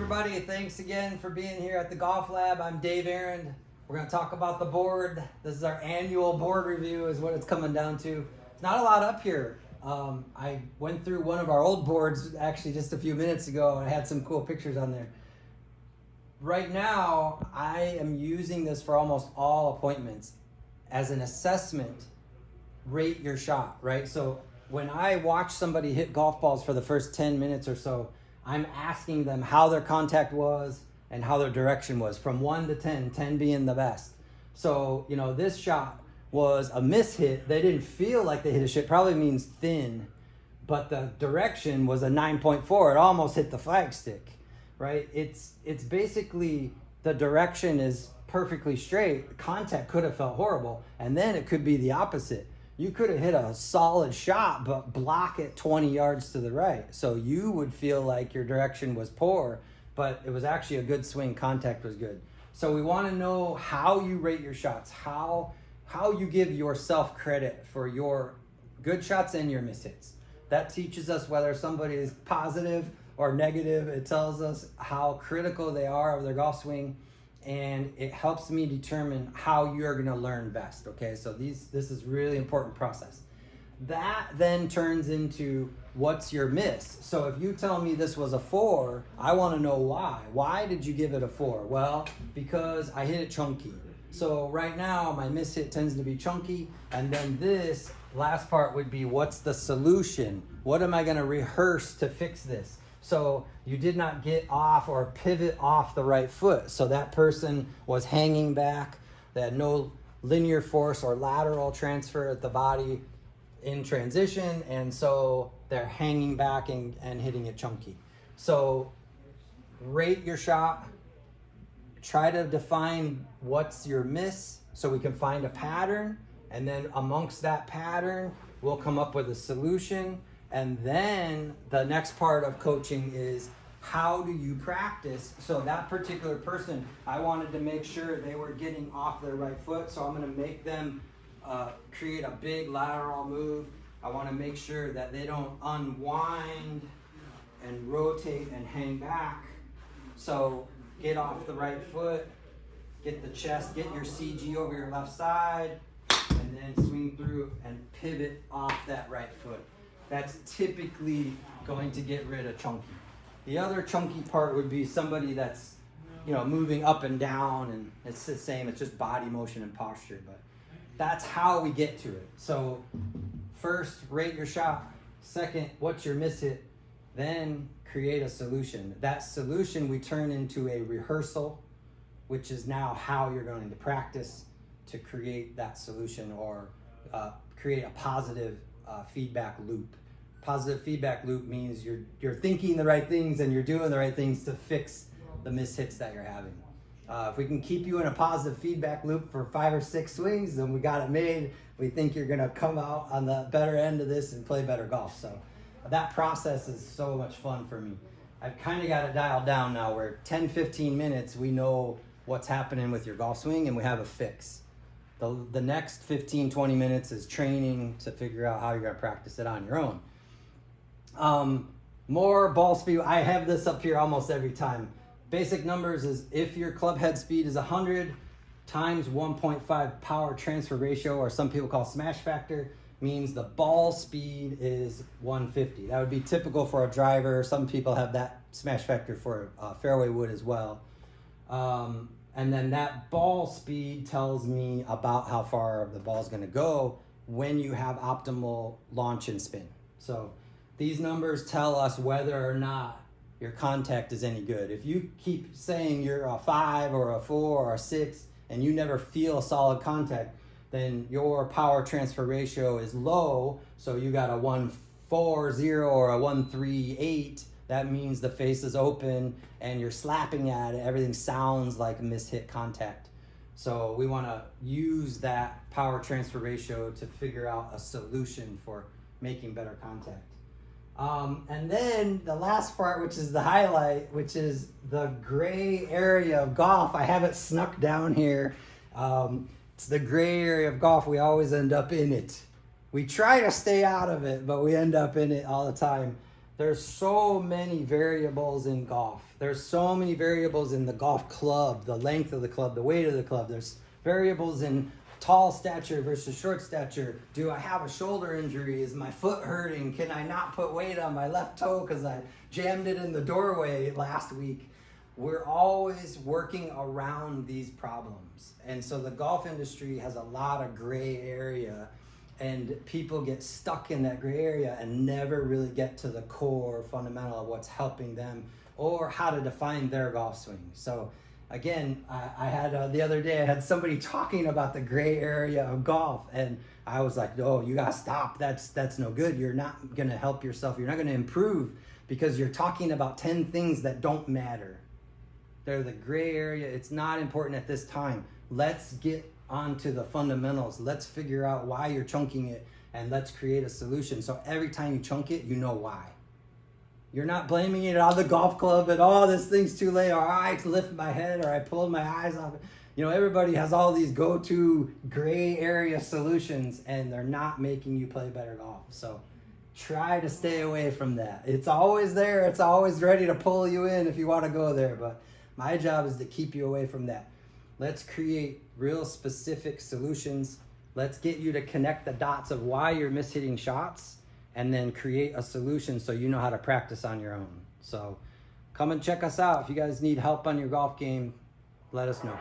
everybody. Thanks again for being here at the Golf Lab. I'm Dave Arend. We're going to talk about the board. This is our annual board review is what it's coming down to. It's not a lot up here. I went through one of our old boards actually just a few minutes ago and I had some cool pictures on there. Right now, I am using this for almost all appointments as an assessment. Rate your shot, right? So when I watch somebody hit golf balls for the first 10 minutes or so, I'm asking them how their contact was and how their direction was from 1 to 10, 10 being the best. So, you know, this shot was a miss hit. They didn't feel like they hit a shit, probably means thin, but the direction was a 9.4. It almost hit the flagstick, right? It's basically the direction is perfectly straight. Contact could have felt horrible, and then it could be the opposite. You could have hit a solid shot, but block it 20 yards to the right. So you would feel like your direction was poor, but it was actually a good swing. Contact was good. So we want to know how you rate your shots, how you give yourself credit for your good shots and your mishits. That teaches us whether somebody is positive or negative. It tells us how critical they are of their golf swing. And it helps me determine how you're going to learn best. Okay, so this is really important process. That then turns into what's your miss. So if you tell me this was a 4, I want to know why. Why did you give it a 4? Well, because I hit it chunky. So right now my miss hit tends to be chunky, and then this last part would be what's the solution? What am I going to rehearse to fix this? So you did not get off or pivot off the right foot. So that person was hanging back. They had no linear force or lateral transfer at the body in transition. And so they're hanging back and hitting it chunky. So rate your shot. Try to define what's your miss so we can find a pattern. And then amongst that pattern, we'll come up with a solution. And then the next part of coaching is how do you practice? So that particular person, I wanted to make sure they were getting off their right foot. So I'm going to make them create a big lateral move. I want to make sure that they don't unwind and rotate and hang back. So get off the right foot, get the chest, get your CG over your left side, and then swing through and pivot off that right foot. That's typically going to get rid of chunky. The other chunky part would be somebody that's, you know, moving up and down, and it's the same, it's just body motion and posture, but that's how we get to it. So first, rate your shot. Second, what's your miss hit? Then create a solution. That solution we turn into a rehearsal, which is now how you're going to practice to create that solution or create a positive feedback loop. Positive feedback loop means you're thinking the right things and you're doing the right things to fix the mishits that you're having. If we can keep you in a positive feedback loop for 5 or 6 swings, then we got it made. We think you're going to come out on the better end of this and play better golf. So that process is so much fun for me. I've kind of got it dialed down now where 10-15 minutes we know what's happening with your golf swing and we have a fix. The next 15-20 minutes is training to figure out how you're going to practice it on your own. More ball speed. I have this up here almost every time. Basic numbers is if your club head speed is 100 times 1.5 power transfer ratio, or some people call smash factor, means the ball speed is 150. That would be typical for a driver. Some people have that smash factor for fairway wood as well. And then that ball speed tells me about how far the ball is going to go when you have optimal launch and spin. So these numbers tell us whether or not your contact is any good. If you keep saying you're a 5 or a 4 or a 6 and you never feel solid contact, then your power transfer ratio is low. So you got a 140 or a 138. That means the face is open and you're slapping at it. Everything sounds like mishit contact. So we want to use that power transfer ratio to figure out a solution for making better contact. And then the last part, which is the highlight, which is the gray area of golf. I have it snuck down here. It's the gray area of golf. We always end up in it. We try to stay out of it, but we end up in it all the time. There's so many variables in golf. There's so many variables in the golf club, the length of the club, the weight of the club. There's variables in tall stature versus short stature. Do I have a shoulder injury? Is my foot hurting? Can I not put weight on my left toe because I jammed it in the doorway last week? We're always working around these problems. And so the golf industry has a lot of gray area, and people get stuck in that gray area and never really get to the core fundamental of what's helping them or how to define their golf swing. So again, I had the other day, I had somebody talking about the gray area of golf, and I was like, no, you gotta stop. That's no good. You're not gonna help yourself. You're not gonna improve because you're talking about 10 things that don't matter. They're the gray area. It's not important at this time. Let's get onto the fundamentals. Let's figure out why you're chunking it, and let's create a solution. So every time you chunk it, you know why. You're not blaming it on the golf club and, oh, this thing's too late, or I lift my head, or I pulled my eyes off it. You know, everybody has all these go-to gray area solutions, and they're not making you play better golf. So try to stay away from that. It's always there. It's always ready to pull you in if you want to go there. But my job is to keep you away from that. Let's create real specific solutions. Let's get you to connect the dots of why you're mishitting shots, and then create a solution so you know how to practice on your own. So come and check us out. If you guys need help on your golf game, let us know.